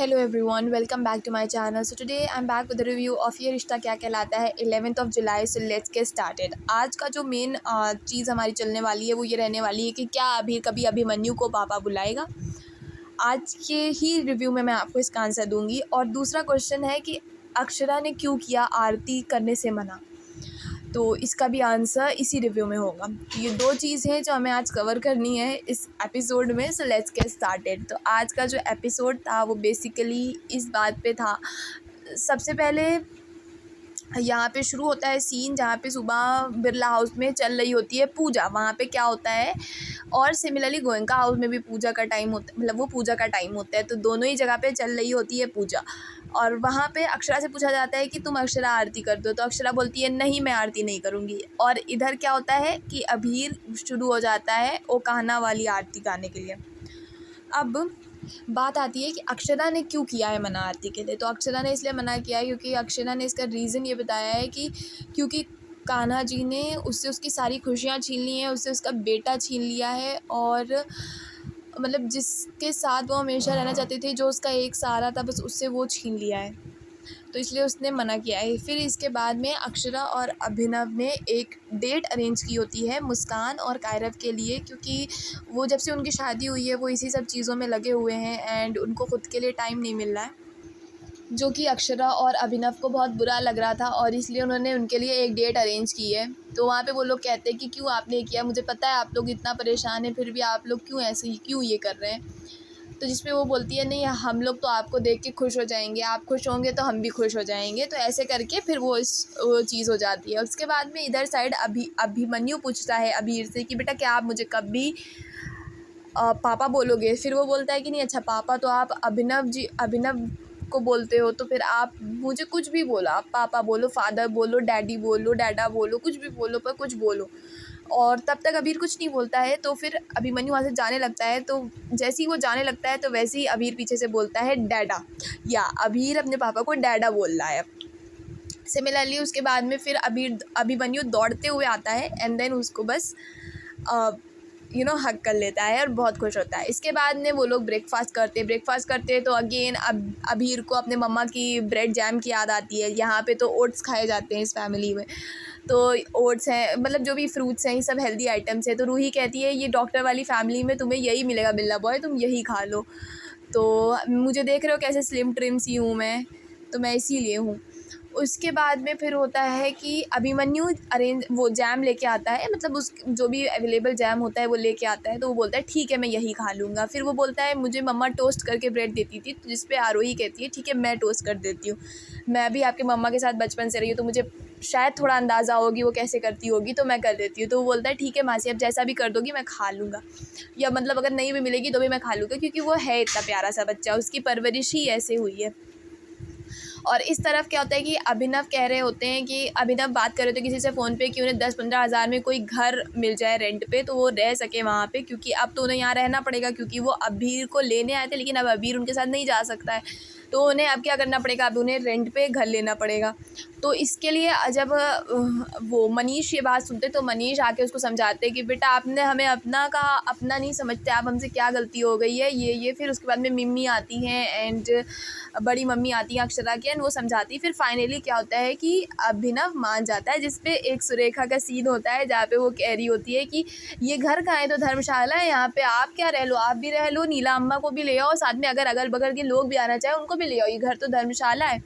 Hello everyone, welcome back to my channel. So today I'm back with a review of ये रिश्ता क्या कहलाता है 11th of July. So let's get started. आज का जो मेन चीज़ हमारी चलने वाली है वो ये रहने वाली है कि क्या कभी अभिमन्यु को पापा बुलाएगा। आज के ही रिव्यू में मैं आपको इसका आंसर दूंगी। और दूसरा क्वेश्चन है कि अक्षरा ने क्यों किया आरती करने से मना, तो इसका भी आंसर इसी रिव्यू में होगा। ये दो चीज़ हैं जो हमें आज कवर करनी है इस एपिसोड में। So let's get started. तो आज का जो एपिसोड था वो बेसिकली इस बात पे था। सबसे पहले यहाँ पे शुरू होता है सीन जहाँ पे सुबह बिरला हाउस में चल रही होती है पूजा। वहाँ पे क्या होता है, और सिमिलरली गोयनका हाउस में भी पूजा का टाइम होता है, मतलब वो पूजा का टाइम होता है। तो दोनों ही जगह पे चल रही होती है पूजा। और वहाँ पे अक्षरा से पूछा जाता है कि तुम अक्षरा आरती कर दो, तो अक्षरा बोलती है नहीं मैं आरती नहीं करूँगी। और इधर क्या होता है कि अभीर शुरू हो जाता है ओ कहना वाली आरती गाने के लिए। अब बात आती है कि अक्षरा ने क्यों किया है मना आरती के लिए। तो अक्षरा ने इसलिए मना किया है क्योंकि अक्षरा ने इसका रीज़न ये बताया है कि क्योंकि कान्हा जी ने उससे उसकी सारी खुशियाँ छीन ली हैं, उससे उसका बेटा छीन लिया है, और मतलब जिसके साथ वो हमेशा रहना चाहती थी, जो उसका एक सहारा था, बस उससे वो छीन लिया है। तो इसलिए उसने मना किया है। फिर इसके बाद में अक्षरा और अभिनव ने एक डेट अरेंज की होती है मुस्कान और कायरव के लिए, क्योंकि वो जब से उनकी शादी हुई है वो इसी सब चीज़ों में लगे हुए हैं एंड उनको ख़ुद के लिए टाइम नहीं मिल रहा है, जो कि अक्षरा और अभिनव को बहुत बुरा लग रहा था। और इसलिए उन्होंने उनके लिए एक डेट अरेंज की है। तो वहाँ पे वो लोग कहते हैं कि क्यों आपने किया, मुझे पता है आप लोग इतना परेशान हैं, फिर भी आप लोग क्यों ये कर रहे हैं। तो जिस पे वो बोलती है नहीं हम लोग तो आपको देख के खुश हो जाएंगे, आप खुश होंगे तो हम भी खुश हो जाएंगे। तो ऐसे करके फिर वो चीज़ हो जाती है। उसके बाद में इधर साइड अभिमन्यु पूछता है अभीर से कि बेटा क्या आप मुझे कभी पापा बोलोगे। फिर वो बोलता है कि नहीं अच्छा पापा तो आप अभिनव को बोलते हो, तो फिर आप मुझे कुछ भी बोलो, आप पापा बोलो, फादर बोलो, डैडी बोलो, डैडा बोलो, कुछ भी बोलो पर कुछ बोलो। और तब तक अबीर कुछ नहीं बोलता है। तो फिर अभिमन्यु वहाँ से जाने लगता है। तो जैसे ही वो जाने लगता है तो वैसे ही अबीर पीछे से बोलता है डैडा, या अबीर अपने पापा को डैडा बोल रहा है। सिमिलरली उसके बाद में फिर अभिमन्यु दौड़ते हुए आता है एंड देन उसको बस हग कर लेता है और बहुत खुश होता है। इसके बाद में वो लोग ब्रेकफास्ट करते हैं तो अगेन अबीर को अपने मम्मा की ब्रेड जैम की याद आती है। यहाँ पे तो ओट्स खाए जाते हैं इस फैमिली में, तो ओट्स हैं, मतलब जो भी फ्रूट्स हैं ये सब हेल्दी आइटम्स हैं। तो रूही कहती है ये डॉक्टर वाली फैमिली में तुम्हें यही मिलेगा बिल्ला बॉय, तुम यही खा लो। तो मुझे देख रहे हो कैसे स्लिम ट्रिम सी हूँ मैं, तो मैं इसीलिए हूँ। उसके बाद में फिर होता है कि अभिमन्यु वो जैम लेके आता है, मतलब उस जो भी अवेलेबल जैम होता है वो लेके आता है। तो वो बोलता है ठीक है मैं यही खा लूँगा। फिर वो बोलता है मुझे मम्मा टोस्ट करके ब्रेड देती थी, तो जिस पे आरोही कहती है ठीक है मैं टोस्ट कर देती हूँ, मैं भी आपके मम्मा के साथ बचपन से रही हूँ तो मुझे शायद थोड़ा अंदाज़ा होगी वो कैसे करती होगी, तो मैं कर देती हूँ। तो वो बोलता है ठीक है मासी अब जैसा भी कर दोगी मैं खा लूँगा, या मतलब अगर नहीं भी मिलेगी तो भी मैं खा लूँगा, क्योंकि वो है इतना प्यारा सा बच्चा, उसकी परवरिश ही ऐसे हुई है। और इस तरफ क्या होता है कि अभिनव कह रहे होते हैं कि अभिनव बात कर रहे होते हैं किसी से फ़ोन पे कि उन्हें 10-15 हज़ार में कोई घर मिल जाए रेंट पे, तो वो रह सके वहाँ पे, क्योंकि अब तो उन्हें यहाँ रहना पड़ेगा, क्योंकि वो अभीर को लेने आए थे लेकिन अब अभीर उनके साथ नहीं जा सकता है। तो उन्हें अब क्या करना पड़ेगा, अब उन्हें रेंट पे घर लेना पड़ेगा। तो इसके लिए जब वो मनीष ये बात सुनते तो मनीष आके उसको समझाते कि बेटा आपने हमें अपना नहीं समझते, आप हमसे क्या गलती हो गई है ये। फिर उसके बाद में मिम्मी आती हैं एंड बड़ी मम्मी आती हैं अक्षरा की, एंड वो समझाती। फिर फाइनली क्या होता है कि अभिनव मान जाता है, जिसपे एक सुरेखा का सीन होता है जहाँ पे वो कह रही होती है कि ये घर कहाँ है, तो धर्मशाला है, यहाँ पे आप क्या रह लो, आप भी रह लो, नीला अम्मा को भी ले आओ, साथ में अगर अगल बगल के लोग भी आना चाहे उनको भी ले आओ, ये घर तो धर्मशाला है।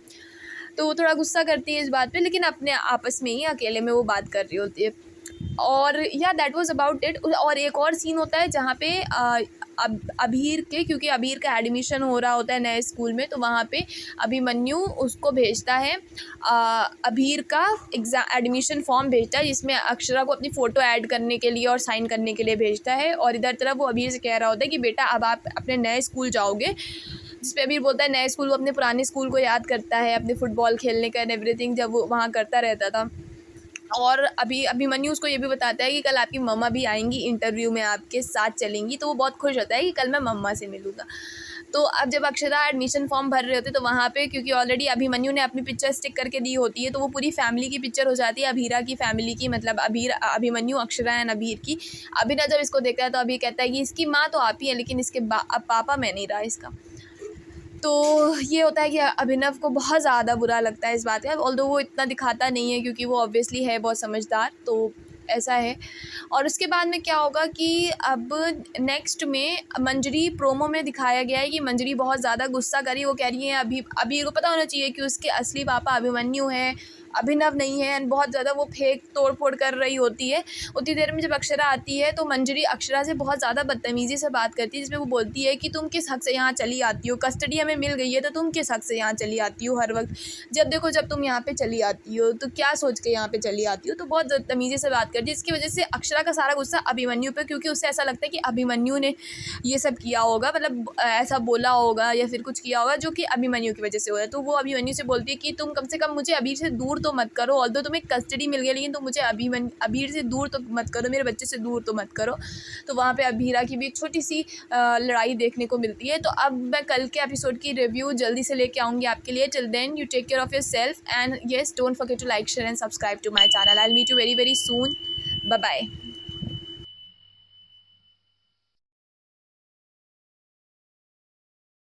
तो वो थोड़ा गुस्सा करती है इस बात पे, लेकिन अपने आपस में ही अकेले में वो बात कर रही होती है। और या दैट वाज अबाउट इट। और एक और सीन होता है जहाँ पे अभीर के, क्योंकि अभीर का एडमिशन हो रहा होता है नए स्कूल में, तो वहाँ पे अभिमन्यु उसको भेजता है अभीर का एडमिशन फॉर्म भेजता है, जिसमें अक्षरा को अपनी फ़ोटो ऐड करने के लिए और साइन करने के लिए भेजता है। और इधर तरफ वो अभीर से कह रहा होता है कि बेटा अब आप अपने नए स्कूल जाओगे, जिस पे अभीर बोलता है नए स्कूल, वो अपने पुराने स्कूल को याद करता है, अपने फुटबॉल खेलने का एंड एवरीथिंग जब वो वहाँ करता रहता था। और अभिमन्यु उसको ये भी बताता है कि कल आपकी मम्मा भी आएंगी इंटरव्यू में, आपके साथ चलेंगी। तो वो बहुत खुश होता है कि कल मैं मम्मा से मिलूँगा। तो अब जब अक्षरा एडमिशन फॉर्म भर रहे होते तो वहाँ पे, क्योंकि ऑलरेडी अभिमन्यु ने अपनी पिक्चर स्टिक करके दी होती है, तो वो पूरी फैमिली की पिक्चर हो जाती है, अभीरा की फैमिली की, मतलब अभिमन्यु, अक्षरा एंड अभीर की। अभिनव जब इसको देखता है तो अभी कहता है कि इसकी माँ तो आप ही है, लेकिन इसके अब पापा मैं नहीं रहा इसका। तो ये होता है कि अभिनव को बहुत ज़्यादा बुरा लगता है इस बात का, ऑल्दो वो इतना दिखाता नहीं है क्योंकि वो ऑब्वियसली है बहुत समझदार, तो ऐसा है। और उसके बाद में क्या होगा कि अब नेक्स्ट में मंजरी प्रोमो में दिखाया गया है कि मंजरी बहुत ज़्यादा गुस्सा करी, वो कह रही है अभी को पता होना चाहिए कि उसके असली पापा अभिमन्यु हैं, अभिनव नहीं है, एंड बहुत ज़्यादा वो फेक तोड़ फोड़ कर रही होती है। उतनी देर में जब अक्षरा आती है तो मंजरी अक्षरा से बहुत ज़्यादा बदतमीज़ी से बात करती है, जिसमें वो बोलती है कि तुम किस हक से यहाँ चली आती हो, कस्टडी हमें मिल गई है तो तुम किस हक से यहाँ चली आती हो हर वक्त, जब देखो जब तुम यहाँ पे चली आती हो तो क्या सोच के यहाँ पे चली आती हो। तो बहुत बदतमीज़ी से बात करती है, इसकी वजह से अक्षरा का सारा गुस्सा अभिमन्यु पे, क्योंकि उसे ऐसा लगता है कि अभिमन्यु ने ये सब किया होगा, मतलब ऐसा बोला होगा या फिर कुछ किया होगा जो कि अभिमन्यु की वजह से हुआ है। तो वो अभिमन्यु से बोलती है कि तुम कम से कम मुझे अबीर से दूर तो मत करो, ऑल्दो तुम्हें कस्टडी मिल गया लेकिन तुम मुझे अबीर से दूर तो मत करो, मेरे बच्चे से दूर तो मत करो। तो वहाँ पे अबीरा की भी एक छोटी सी लड़ाई देखने को मिलती है। तो अब मैं कल के एपिसोड की रिव्यू जल्दी से लेके आऊँगी आपके लिए। Till then you take care of yourself and yes don't forget to like share and subscribe to my channel. I will meet you very very soon. Bye bye.